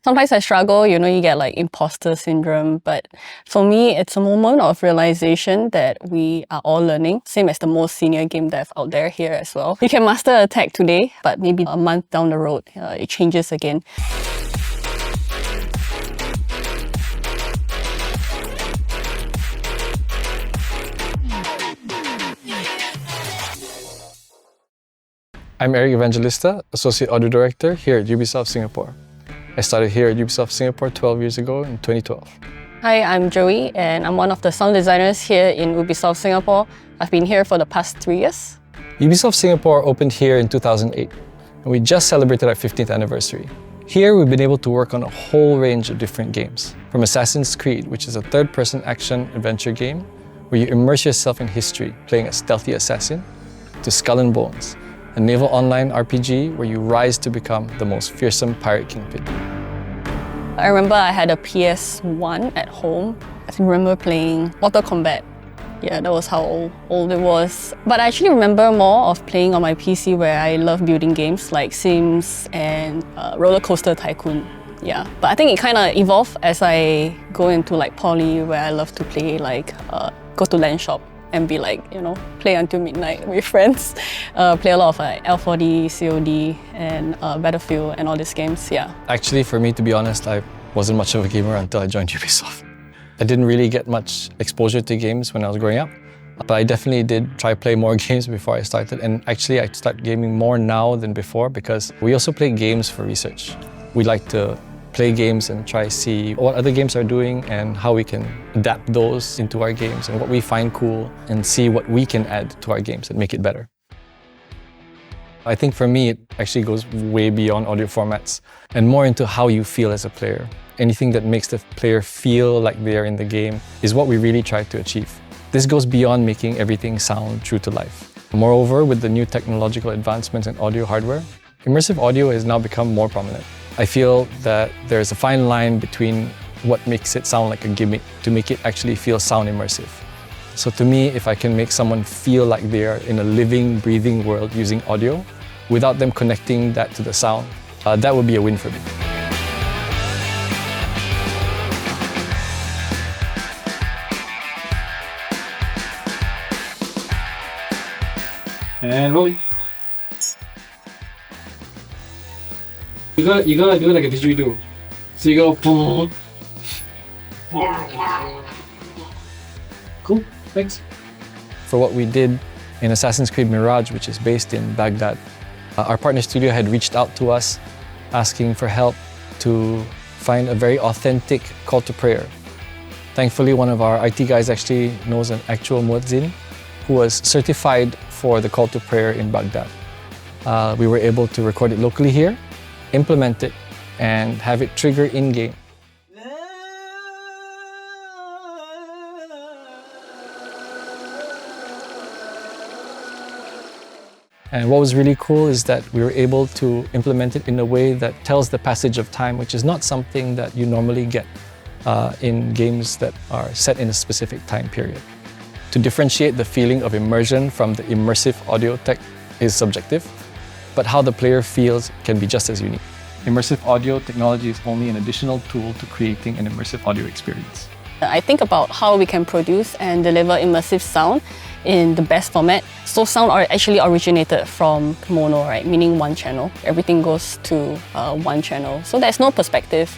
Sometimes I struggle, you get like imposter syndrome, but for me, it's a moment of realization that we are all learning, same as the most senior game dev out there here as well. You can master a tech today, but maybe a month down the road, it changes again. I'm Evangelista, Associate Audio Director here at Ubisoft Singapore. I started here at Ubisoft Singapore 12 years ago in 2012. Hi, I'm Joey, and I'm one of the sound designers here in Ubisoft Singapore. I've been here for the past 3 years. Ubisoft Singapore opened here in 2008, and we just celebrated our 15th anniversary. Here, we've been able to work on a whole range of different games, from Assassin's Creed, which is a third-person action-adventure game where you immerse yourself in history, playing a stealthy assassin, to Skull and Bones, a naval online RPG where you rise to become the most fearsome pirate kingpin. I remember I had a PS1 at home. I remember playing Mortal Kombat. Yeah, that was how old it was. But I actually remember more of playing on my PC where I love building games like Sims and Roller Coaster Tycoon. Yeah, but I think it kind of evolved as I go into like poly where I love to play like go to LAN shop and be like, play until midnight with friends. Play a lot of like L4D, COD, and Battlefield and all these games, yeah. Actually, for me, to be honest, I wasn't much of a gamer until I joined Ubisoft. I didn't really get much exposure to games when I was growing up, but I definitely did try to play more games before I started. And actually, I start gaming more now than before because we also play games for research. We like to play games and try to see what other games are doing and how we can adapt those into our games and what we find cool and see what we can add to our games and make it better. I think for me, it actually goes way beyond audio formats and more into how you feel as a player. Anything that makes the player feel like they're in the game is what we really try to achieve. This goes beyond making everything sound true to life. Moreover, with the new technological advancements in audio hardware, immersive audio has now become more prominent. I feel that there's a fine line between what makes it sound like a gimmick to make it actually feel sound immersive. So to me, if I can make someone feel like they are in a living, breathing world using audio, without them connecting that to the sound, that would be a win for me. And rolling. You gotta do it like a didgeridoo. So you go boom. Cool, thanks. For what we did in Assassin's Creed Mirage, which is based in Baghdad, our partner studio had reached out to us asking for help to find a very authentic call to prayer. Thankfully, one of our IT guys actually knows an actual muezzin who was certified for the call to prayer in Baghdad. We were able to record it locally here, implement it, and have it trigger in-game. And what was really cool is that we were able to implement it in a way that tells the passage of time, which is not something that you normally get in games that are set in a specific time period. To differentiate the feeling of immersion from the immersive audio tech is subjective, but how the player feels can be just as unique. Immersive audio technology is only an additional tool to creating an immersive audio experience. I think about how we can produce and deliver immersive sound in the best format. So sound actually originated from mono, right? Meaning one channel. Everything goes to one channel. So there's no perspective.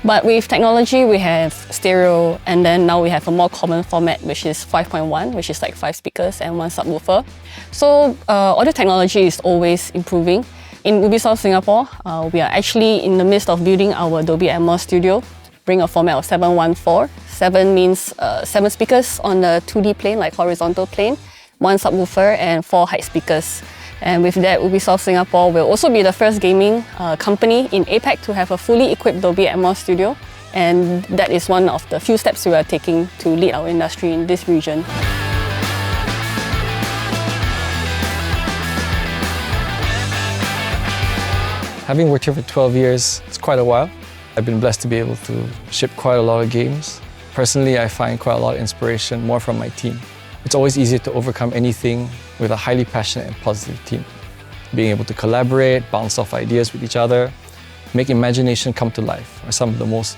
But with technology, we have stereo, and then now we have a more common format, which is 5.1, which is like 5 speakers and 1 subwoofer. So audio technology is always improving. In Ubisoft Singapore, we are actually in the midst of building our Dolby Atmos studio, bring a format of 714. 7 means 7 speakers on the 2D plane, like horizontal plane, 1 subwoofer and 4 height speakers. And with that, Ubisoft Singapore will also be the first gaming company in APAC to have a fully equipped Dolby Atmos studio. And that is one of the few steps we are taking to lead our industry in this region. Having worked here for 12 years, it's quite a while. I've been blessed to be able to ship quite a lot of games. Personally, I find quite a lot of inspiration more from my team. It's always easier to overcome anything with a highly passionate and positive team. Being able to collaborate, bounce off ideas with each other, make imagination come to life are some of the most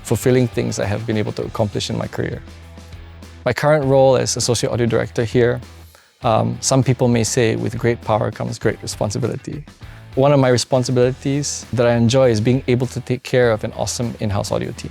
fulfilling things I have been able to accomplish in my career. My current role as Associate Audio Director here, some people may say with great power comes great responsibility. One of my responsibilities that I enjoy is being able to take care of an awesome in-house audio team.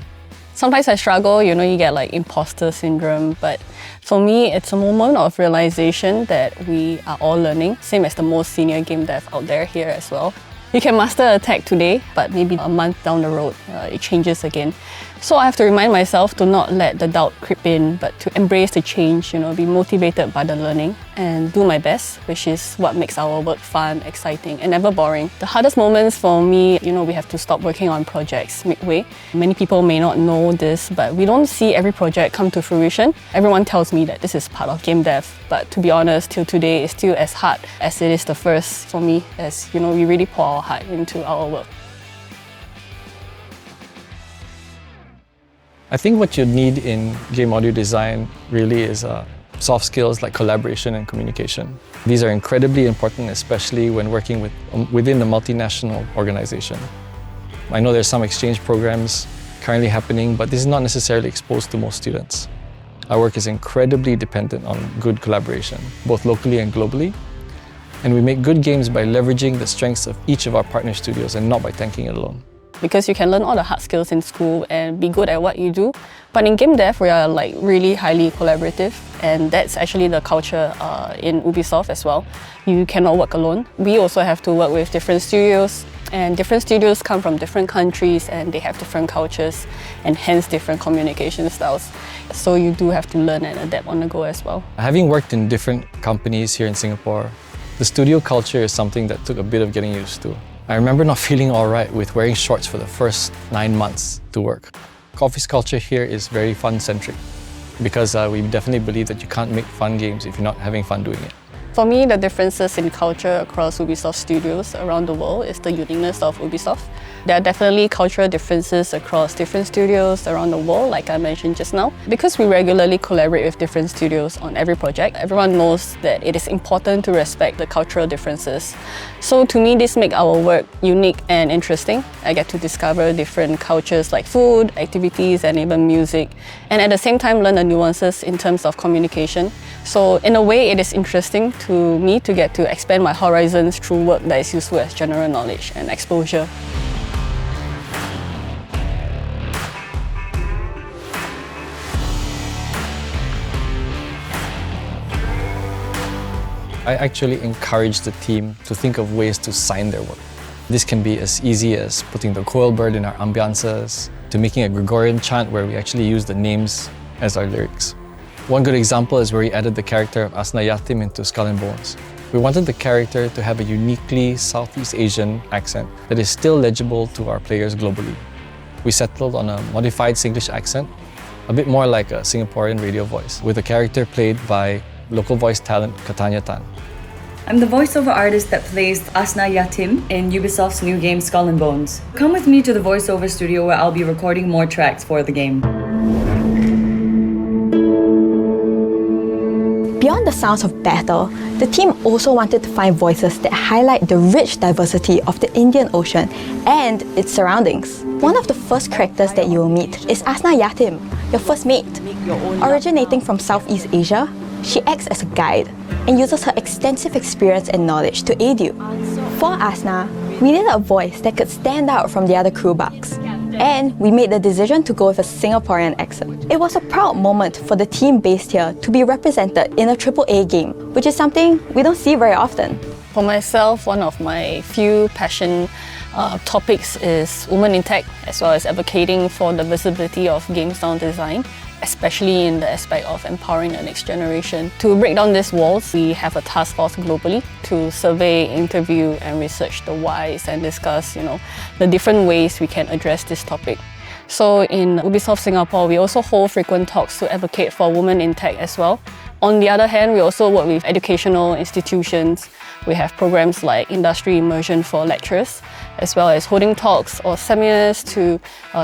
Sometimes I struggle, you get like imposter syndrome, but for me, it's a moment of realization that we are all learning, same as the most senior game dev out there here as well. You can master a tech today, but maybe a month down the road, it changes again. So I have to remind myself to not let the doubt creep in, but to embrace the change, be motivated by the learning and do my best, which is what makes our work fun, exciting, and never boring. The hardest moments for me, we have to stop working on projects midway. Many people may not know this, but we don't see every project come to fruition. Everyone tells me that this is part of game dev, but to be honest, till today, it's still as hard as it is the first for me, as we really pour our heart into our work. I think what you need in game audio design really is soft skills like collaboration and communication. These are incredibly important, especially when working within a multinational organization. I know there's some exchange programs currently happening, but this is not necessarily exposed to most students. Our work is incredibly dependent on good collaboration, both locally and globally. And we make good games by leveraging the strengths of each of our partner studios and not by tanking it alone. Because you can learn all the hard skills in school and be good at what you do. But in game dev, we are like really highly collaborative, and that's actually the culture in Ubisoft as well. You cannot work alone. We also have to work with different studios, and different studios come from different countries and they have different cultures and hence different communication styles. So you do have to learn and adapt on the go as well. Having worked in different companies here in Singapore, the studio culture is something that took a bit of getting used to. I remember not feeling all right with wearing shorts for the first 9 months to work. Office culture here is very fun-centric because we definitely believe that you can't make fun games if you're not having fun doing it. For me, the differences in culture across Ubisoft studios around the world is the uniqueness of Ubisoft. There are definitely cultural differences across different studios around the world, like I mentioned just now. Because we regularly collaborate with different studios on every project, everyone knows that it is important to respect the cultural differences. So to me, this makes our work unique and interesting. I get to discover different cultures like food, activities, and even music. And at the same time, learn the nuances in terms of communication. So in a way, it is interesting to me to get to expand my horizons through work that is useful as general knowledge and exposure. I actually encourage the team to think of ways to sign their work. This can be as easy as putting the coil bird in our ambiances, to making a Gregorian chant where we actually use the names as our lyrics. One good example is where we added the character of Asna Yatim into Skull and Bones. We wanted the character to have a uniquely Southeast Asian accent that is still legible to our players globally. We settled on a modified Singlish accent, a bit more like a Singaporean radio voice, with a character played by local voice talent Katanya Tan. I'm the voiceover artist that plays Asna Yatim in Ubisoft's new game Skull and Bones. Come with me to the voiceover studio where I'll be recording more tracks for the game. Beyond the sounds of battle, the team also wanted to find voices that highlight the rich diversity of the Indian Ocean and its surroundings. One of the first characters that you will meet is Asna Yatim, your first mate. Originating from Southeast Asia, she acts as a guide and uses her extensive experience and knowledge to aid you. For Asna, we needed a voice that could stand out from the other crew bugs, and we made the decision to go with a Singaporean accent. It was a proud moment for the team based here to be represented in a AAA game, which is something we don't see very often. For myself, one of my few passion topics is women in tech, as well as advocating for the visibility of game sound design, especially in the aspect of empowering the next generation. To break down these walls, we have a task force globally to survey, interview, and research the whys and discuss, the different ways we can address this topic. So in Ubisoft Singapore, we also hold frequent talks to advocate for women in tech as well. On the other hand, we also work with educational institutions. We have programs like industry immersion for lecturers, as well as holding talks or seminars to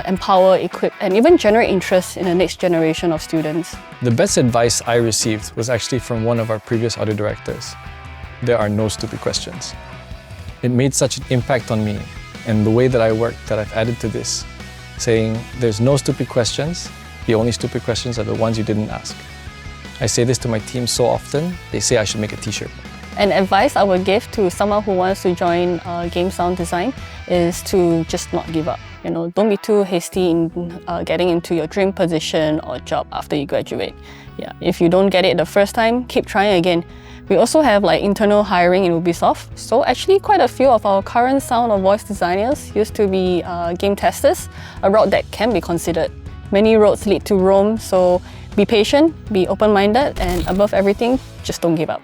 empower, equip, and even generate interest in the next generation of students. The best advice I received was actually from one of our previous audio directors. There are no stupid questions. It made such an impact on me And the way that I work, that I've added to this, saying there's no stupid questions, the only stupid questions are the ones you didn't ask. I say this to my team so often, they say I should make a t-shirt. An advice I would give to someone who wants to join game sound design is to just not give up. You know, don't be too hasty in getting into your dream position or job after you graduate. Yeah, if you don't get it the first time, keep trying again. We also have like internal hiring in Ubisoft. So actually quite a few of our current sound or voice designers used to be game testers, a route that can be considered. Many roads lead to Rome, so be patient, be open-minded, and above everything, just don't give up.